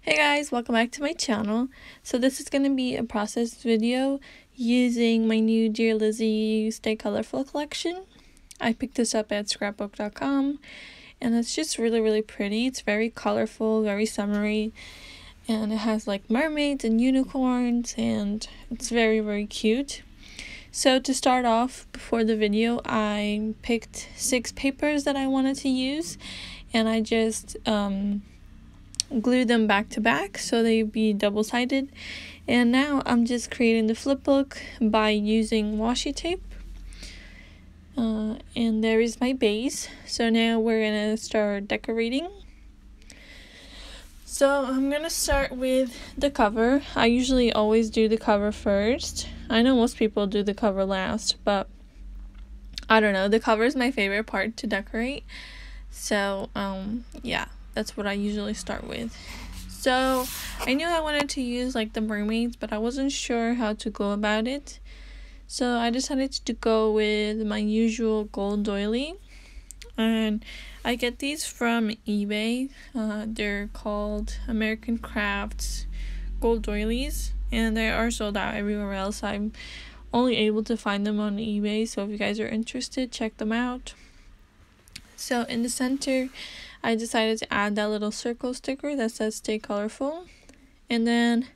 Hey guys, welcome back to my channel. So this is going to be a process video using my new Dear Lizzy Stay Colorful collection. I picked this up at scrapbook.com and it's just really pretty. It's very colorful, very summery, and it has like mermaids and unicorns, and it's very cute. So to start off, before the video, I picked 6 papers that I wanted to use, and I just glue them back to back so they'd be double-sided. And now I'm just creating the flipbook by using washi tape. And there is my base. So now we're gonna start decorating. So I'm gonna start with the cover. I usually always do the cover first. I know most people do the cover last, but I don't know, the cover is my favorite part to decorate. So yeah, that's what I usually start with. So I knew I wanted to use like the mermaids, but I wasn't sure how to go about it. So I decided to go with my usual gold doily, and I get these from eBay. They're called American Crafts gold doilies, and they are sold out everywhere else. I'm only able to find them on eBay, so if you guys are interested, check them out. So in the center, I decided to add that little circle sticker that says Stay Colorful. And then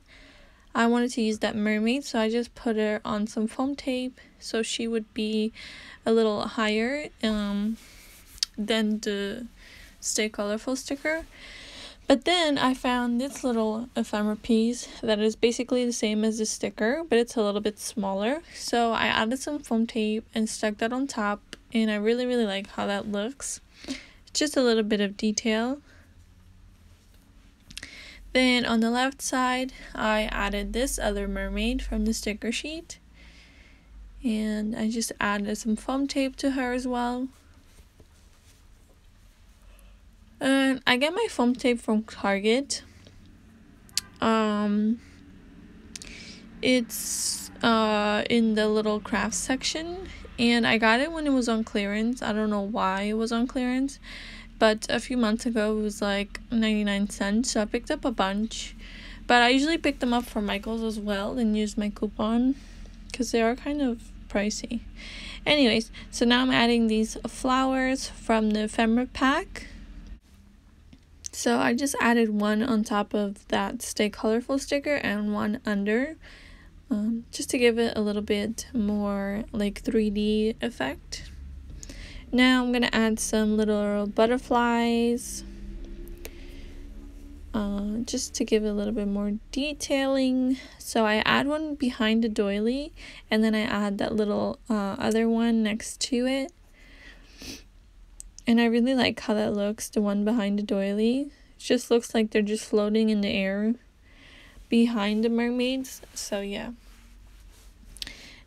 I wanted to use that mermaid, so I just put her on some foam tape so she would be a little higher than the Stay Colorful sticker. But then I found this little ephemera piece that is basically the same as the sticker, but it's a little bit smaller. So I added some foam tape and stuck that on top, and I really like how that looks. Just a little bit of detail. Then on the left side, I added this other mermaid from the sticker sheet, and I just added some foam tape to her as well. And I get my foam tape from Target. It's in the little crafts section, and I got it when it was on clearance. I don't know why it was on clearance, but a few months ago it was like 99 cents, so I picked up a bunch. But I usually pick them up from Michael's as well and use my coupon because they are kind of pricey. Anyways, so now I'm adding these flowers from the ephemera pack. So I just added one on top of that Stay Colorful sticker and one under, just to give it a little bit more like 3D effect. Now I'm gonna add some little butterflies, just to give it a little bit more detailing. So I add one behind the doily, and then I add that little other one next to it. And I really like how that looks, the one behind the doily. It just looks like they're just floating in the air behind the mermaids. So yeah.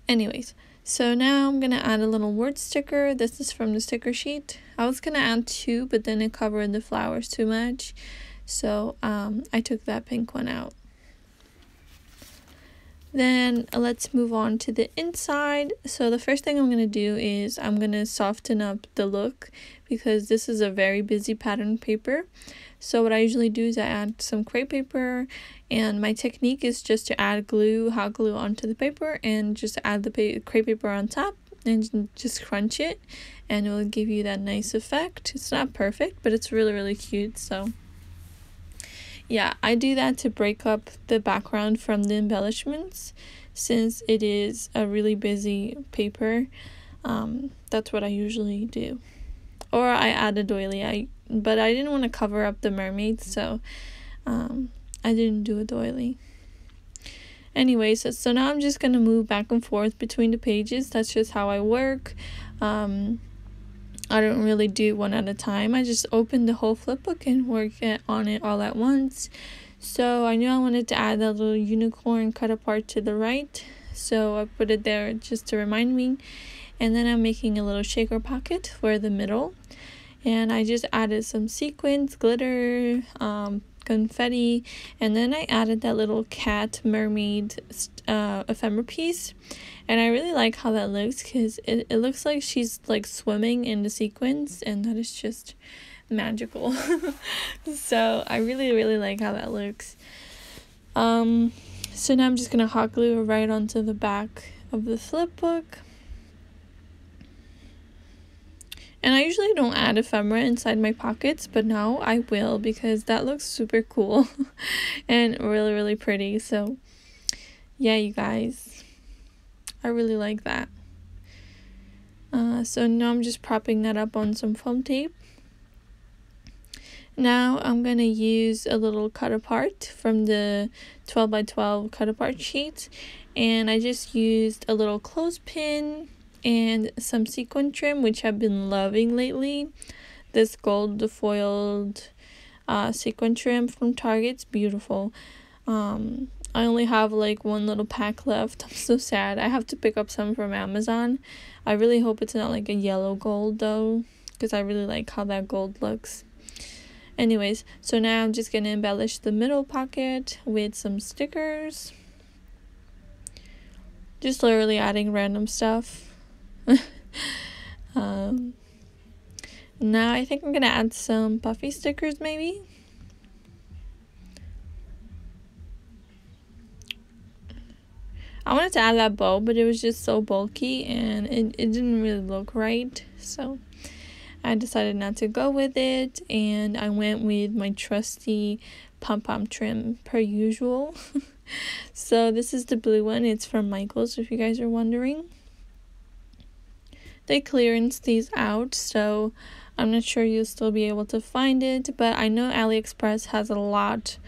Anyways, so now I'm gonna add a little word sticker. This is from the sticker sheet. I was gonna add 2, but then it covered the flowers too much. So I took that pink one out. Then let's move on to the inside. So the first thing I'm going to do is I'm going to soften up the look because this is a very busy pattern paper. So what I usually do is I add some crepe paper, and my technique is just to add hot glue onto the paper and just add the crepe paper on top and just crunch it, and it will give you that nice effect. It's not perfect, but it's really cute. So yeah, I do that to break up the background from the embellishments since it is a really busy paper. That's what I usually do. Or I add a doily, but I didn't want to cover up the mermaids, so I didn't do a doily. Anyways, so now I'm just going to move back and forth between the pages. That's just how I work. I don't really do one at a time. I just open the whole flipbook and work on it all at once. So I knew I wanted to add that little unicorn cut apart to the right, so I put it there just to remind me. And then I'm making a little shaker pocket for the middle, and I just added some sequins, glitter, confetti, and then I added that little cat mermaid ephemera piece. And I really like how that looks because it looks like she's like swimming in the sequins, and that is just magical. So I really like how that looks. So now I'm just gonna hot glue it right onto the back of the flip book. And I usually don't add ephemera inside my pockets, but now I will because that looks super cool and really pretty. So yeah, you guys, I really like that. So now I'm just propping that up on some foam tape. Now I'm gonna use a little cut apart from the 12 by 12 cut apart sheet, and I just used a little clothespin and some sequin trim, which I've been loving lately. This gold foiled sequin trim from Target's beautiful. I only have like one little pack left. I'm so sad. I have to pick up some from Amazon. I really hope it's not like a yellow gold though, because I really like how that gold looks. Anyways, so now I'm just gonna embellish the middle pocket with some stickers. Just literally adding random stuff. Now I think I'm gonna add some puffy stickers maybe. I wanted to add that bow, but it was just so bulky and it didn't really look right, so I decided not to go with it, and I went with my trusty pom-pom trim per usual. So this is the blue one. It's from Michael's, if you guys are wondering. They clearanced these out, so I'm not sure you'll still be able to find it, but I know AliExpress has a lot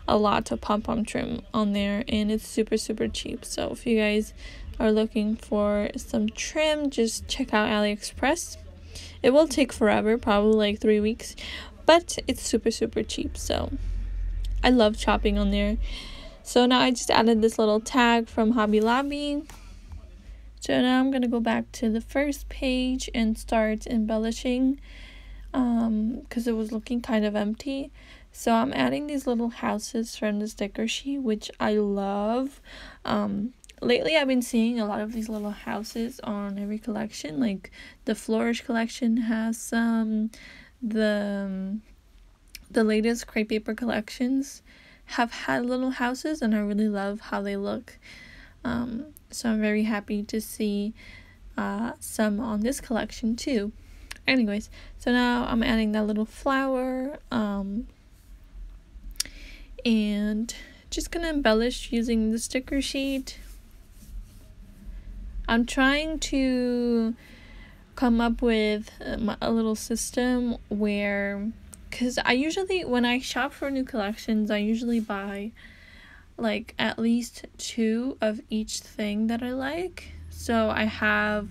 of pom-pom trim on there, and it's super cheap. So if you guys are looking for some trim, just check out AliExpress. It will take forever, probably like 3 weeks, but it's super cheap, so I love shopping on there. So now I just added this little tag from Hobby Lobby. So now I'm gonna go back to the first page and start embellishing because it was looking kind of empty. So I'm adding these little houses from the sticker sheet, which I love. Lately I've been seeing a lot of these little houses on every collection. Like the Flourish collection has some, the latest crepe paper collections have had little houses, and I really love how they look. So I'm very happy to see some on this collection too. Anyways, so now I'm adding that little flower, and just gonna embellish using the sticker sheet. I'm trying to come up with a little system where, because I usually, when I shop for new collections, I usually buy like at least 2 of each thing that I like, so I have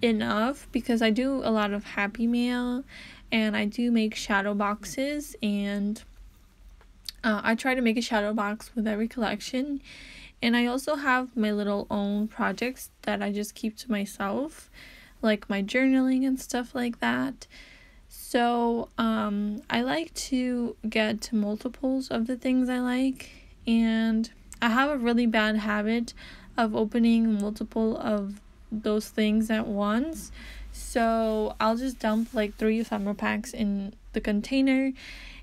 enough, because I do a lot of Happy Mail and I do make shadow boxes, and I try to make a shadow box with every collection. And I also have my little own projects that I just keep to myself, like my journaling and stuff like that. So I like to get multiples of the things I like, and I have a really bad habit of opening multiple of those things at once. So I'll just dump like 3 ephemera packs in the container,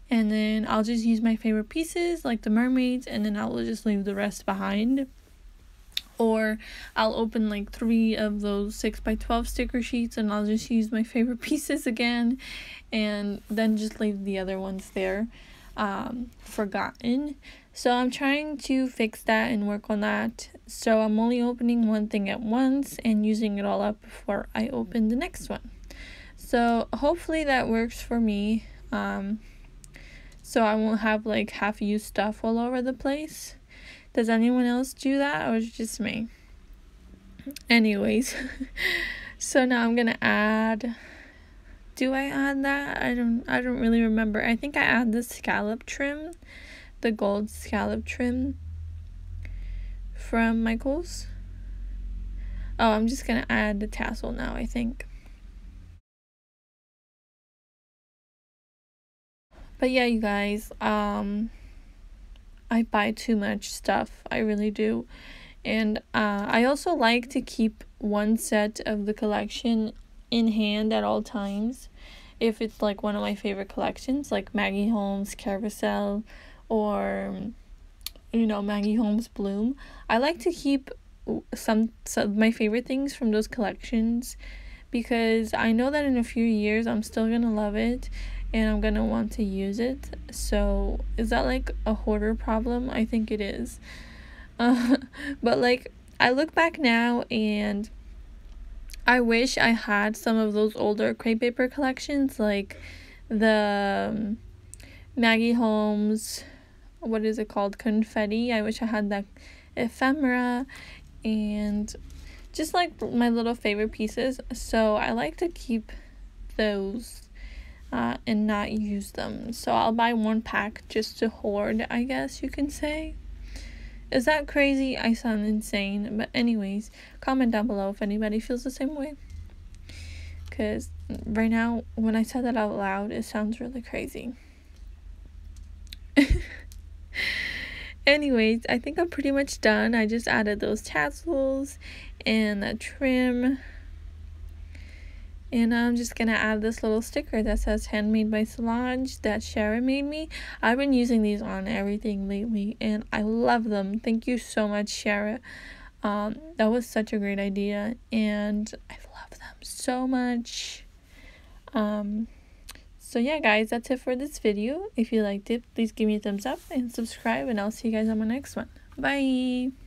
and then I'll just use my favorite pieces like the mermaids, and then I'll just leave the rest behind. Or I'll open like 3 of those 6 by 12 sticker sheets, and I'll just use my favorite pieces again, and then just leave the other ones there forgotten. So I'm trying to fix that and work on that. So I'm only opening one thing at once and using it all up before I open the next one. So hopefully that works for me. So I won't have like half-used stuff all over the place. Does anyone else do that, or is it just me? Anyways, so now I'm gonna add, do I add that? I don't really remember. I think I add the scallop trim, the gold scallop trim from Michael's. Oh, I'm just gonna add the tassel now, I think. But yeah, you guys, I buy too much stuff. I really do. And I also like to keep one set of the collection in hand at all times. if it's like one of my favorite collections, like Maggie Holmes Carousel, or Maggie Holmes Bloom. I like to keep some of my favorite things from those collections, because I know that in a few years I'm still gonna love it and I'm gonna want to use it. So is that like a hoarder problem? I think it is. But like, I look back now and I wish I had some of those older crepe paper collections, like the Maggie Holmes, what is it called, confetti. I wish I had that ephemera, and just like my little favorite pieces. So I like to keep those and not use them. So I'll buy one pack just to hoard, I guess you can say. Is that crazy? I sound insane. But anyways, comment down below if anybody feels the same way, because right now when I said that out loud, it sounds really crazy. Anyways, I think I'm pretty much done. I just added those tassels and the trim, and I'm just gonna add this little sticker that says handmade by Solange that Shara made me. I've been using these on everything lately and I love them. Thank you so much, Shara. That was such a great idea and I love them so much. So yeah, guys, that's it for this video. If you liked it, please give me a thumbs up and subscribe, and I'll see you guys on my next one. Bye!